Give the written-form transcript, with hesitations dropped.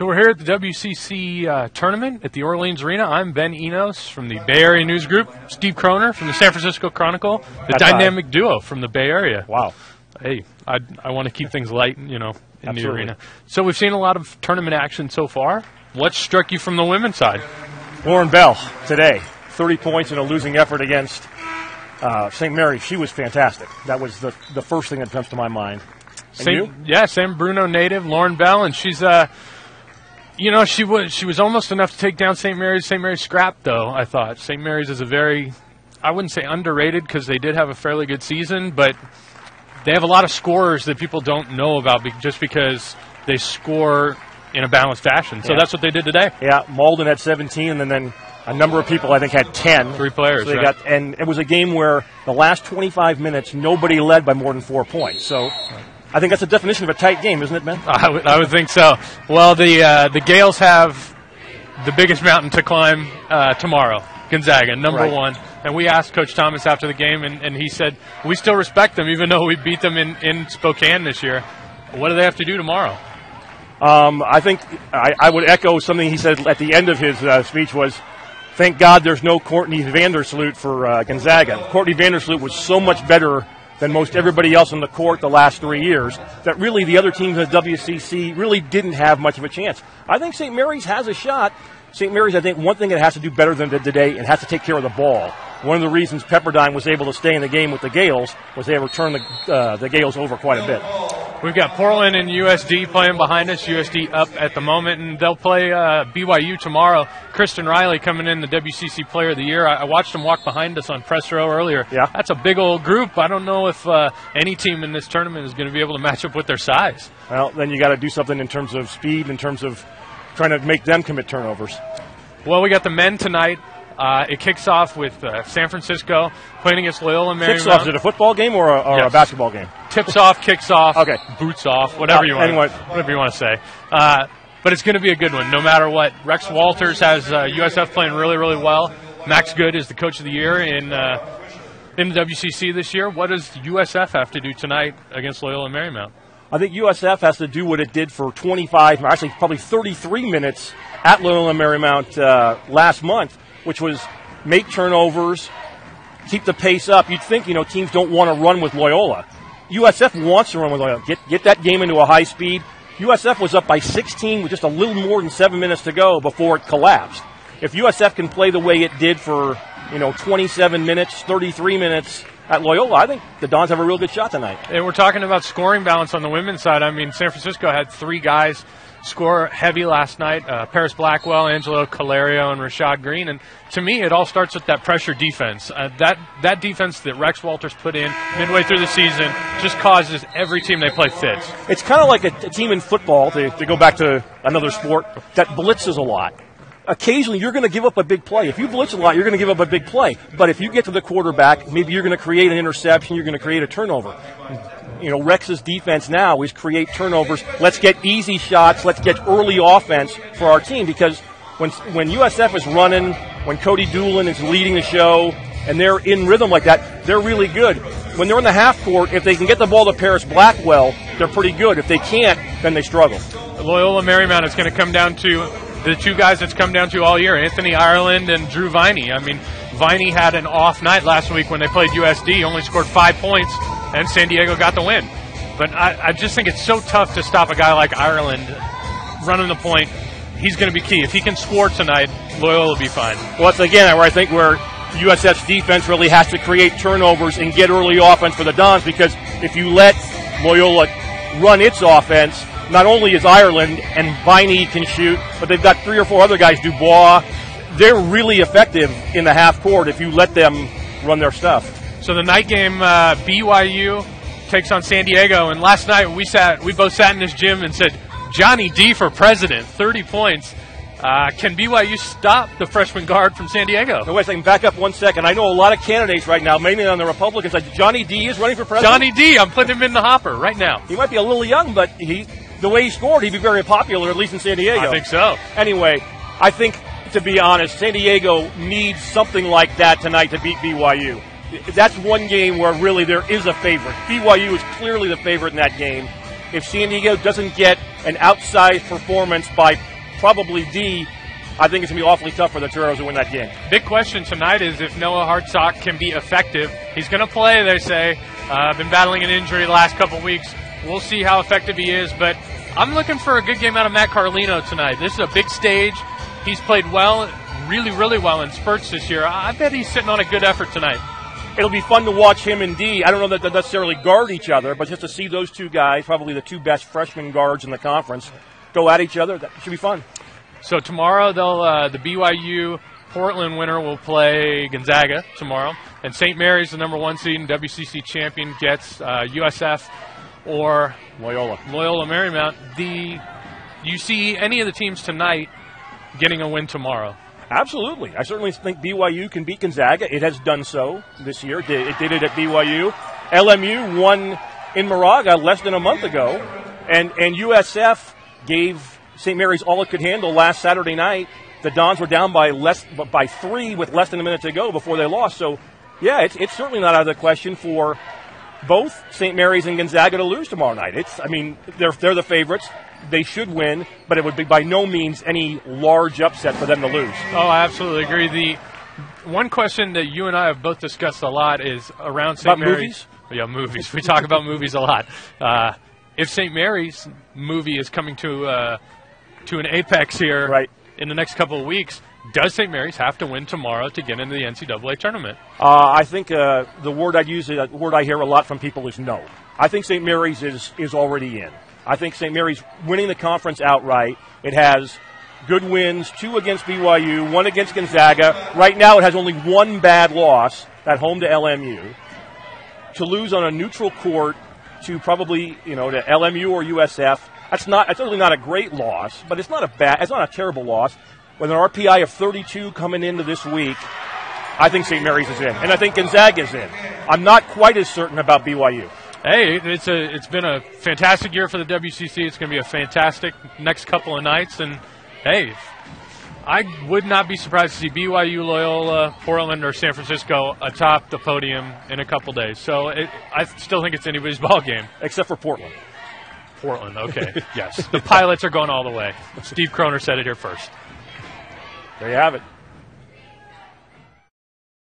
So we're here at the WCC Tournament at the Orleans Arena. I'm Ben Enos from the Bay Area News Group. Steve Kroner from the San Francisco Chronicle. The dynamic duo from the Bay Area. Wow. Hey, I want to keep things light, in Absolutely. the arena. So we've seen a lot of tournament action so far. What struck you from the women's side? Lauren Bell today, 30 points in a losing effort against St. Mary's. She was fantastic. That was the first thing that comes to my mind. San Bruno native, Lauren Bell, and she's she was almost enough to take down St. Mary's. St. Mary's scrapped, though, I thought. St. Mary's is I wouldn't say underrated because they did have a fairly good season, but they have a lot of scorers that people don't know about just because they score in a balanced fashion. So that's what they did today. Yeah, Malden had 17, and then a number of people, I think, had 10. 3 players, so right. And it was a game where the last 25 minutes, nobody led by more than 4 points. So I think that's the definition of a tight game, isn't it, Ben? I would think so. Well, the Gales have the biggest mountain to climb tomorrow, Gonzaga, number one. And we asked Coach Thomas after the game, and he said, we still respect them, even though we beat them in Spokane this year. What do they have to do tomorrow? I think I would echo something he said at the end of his speech was, thank God there's no Courtney Vandersloot for Gonzaga. Courtney Vandersloot was so much better than most everybody else on the court the last 3 years that really the other teams in the WCC really didn't have much of a chance. I think St. Mary's has a shot. St. Mary's, I think, one thing it has to do better than it did today, it has to take care of the ball. One of the reasons Pepperdine was able to stay in the game with the Gales was they returned the Gales over quite a bit. We've got Portland and USD playing behind us. USD up at the moment, and they'll play BYU tomorrow. Kristen Riley coming in, the WCC Player of the Year. I watched them walk behind us on press row earlier. Yeah. That's a big old group. I don't know if any team in this tournament is going to be able to match up with their size. Well, then you got to do something in terms of speed, in terms of trying to make them commit turnovers. Well, we got the men tonight. It kicks off with San Francisco playing against Loyola Marymount. Kicks off, is it a football game or a basketball game? Tips off, kicks off, okay. Boots off, whatever you want to say. But it's going to be a good one, no matter what. Rex Walters has USF playing really, really well. Max Good is the coach of the year in the WCC this year. What does USF have to do tonight against Loyola Marymount? I think USF has to do what it did for 25, actually probably 33 minutes at Loyola Marymount last month, which was make turnovers, keep the pace up. You'd think, teams don't want to run with Loyola. USF wants to run with Loyola. Get that game into a high speed. USF was up by 16 with just a little more than 7 minutes to go before it collapsed. If USF can play the way it did for, 27 minutes, 33 minutes at Loyola, I think the Dons have a real good shot tonight. And we're talking about scoring balance on the women's side. I mean, San Francisco had 3 guys score heavy last night, Paris Blackwell, Angelo Calario, and Rashad Green. And to me, it all starts with that pressure defense. That defense that Rex Walters put in midway through the season just causes every team they play fits. It's kind of like a team in football, to go back to another sport, that blitzes a lot. Occasionally, you're going to give up a big play. If you blitz a lot, you're going to give up a big play. But if you get to the quarterback, maybe you're going to create an interception, you're going to create a turnover. Rex's defense now is create turnovers. Let's get easy shots. Let's get early offense for our team, because when USF is running, when Cody Doolin is leading the show, and they're in rhythm like that, they're really good. When they're in the half court, if they can get the ball to Paris Blackwell, they're pretty good. If they can't, then they struggle. Loyola Marymount is going to come down to the 2 guys it's come down to all year, Anthony Ireland and Drew Viney. I mean, Viney had an off night last week when they played USD, only scored 5 points, and San Diego got the win. But I just think it's so tough to stop a guy like Ireland running the point. He's going to be key. If he can score tonight, Loyola will be fine. Well, that's again where I think where USF's defense really has to create turnovers and get early offense for the Dons, because if you let Loyola run its offense, not only is Ireland and Viney can shoot, but they've got 3 or 4 other guys, Dubois. They're really effective in the half court if you let them run their stuff. So the night game, BYU takes on San Diego, and last night we both sat in this gym and said, Johnny D for president, 30 points. Can BYU stop the freshman guard from San Diego? No, wait a second, back up 1 second. I know a lot of candidates right now, mainly on the Republican side. Johnny D is running for president? Johnny D, I'm putting him in the hopper right now. He might be a little young, but the way he scored, he'd be very popular, at least in San Diego. I think so. Anyway, I think, to be honest, San Diego needs something like that tonight to beat BYU. That's one game where really there is a favorite. BYU is clearly the favorite in that game. if San Diego doesn't get an outsized performance by probably D, I think it's going to be awfully tough for the Toreros to win that game. Big question tonight is if Noah Hartsock can be effective. He's going to play, they say. Been battling an injury the last couple weeks. We'll see how effective he is, but I'm looking for a good game out of Matt Carlino tonight. This is a big stage. He's played well, really, really well in spurts this year. I bet he's sitting on a good effort tonight. It'll be fun to watch him and D. I don't know that they necessarily guard each other, but just to see those two guys, probably the two best freshman guards in the conference, go at each other, that should be fun. So tomorrow, the BYU Portland winner will play Gonzaga tomorrow, and St. Mary's, the number 1 seed and WCC champion, gets USF or Loyola Marymount. Do you see any of the teams tonight getting a win tomorrow? Absolutely. I certainly think BYU can beat Gonzaga. It has done so this year. It did it at BYU. LMU won in Moraga less than a month ago, and USF gave St. Mary's all it could handle last Saturday night. The Dons were down by 3 with less than a minute to go before they lost. So, yeah, it's certainly not out of the question for both St. Mary's and Gonzaga to lose tomorrow night. They're the favorites. They should win, but it would be by no means any large upset for them to lose. Oh, I absolutely agree. The one question that you and I have both discussed a lot is around St. Mary's. Movies? Yeah, movies. We talk about movies a lot. If St. Mary's movie is coming to an apex here in the next couple of weeks, does St. Mary's have to win tomorrow to get into the NCAA tournament? I think the word I'd use, the word I hear a lot from people is no. I think St. Mary's is already in. I think St. Mary's winning the conference outright. It has good wins, 2 against BYU, 1 against Gonzaga. Right now it has only 1 bad loss at home to LMU. To lose on a neutral court to probably, to LMU or USF, that's certainly not a great loss, but it's not a terrible loss. With an RPI of 32 coming into this week, I think St. Mary's is in, and I think Gonzaga is in. I'm not quite as certain about BYU. Hey, it's been a fantastic year for the WCC. It's going to be a fantastic next couple of nights, and hey, I would not be surprised to see BYU, Loyola, Portland, or San Francisco atop the podium in a couple days. So I still think it's anybody's ball game, except for Portland. Portland, okay, yes. The Pilots are going all the way. Steve Kroner said it here first. There you have it.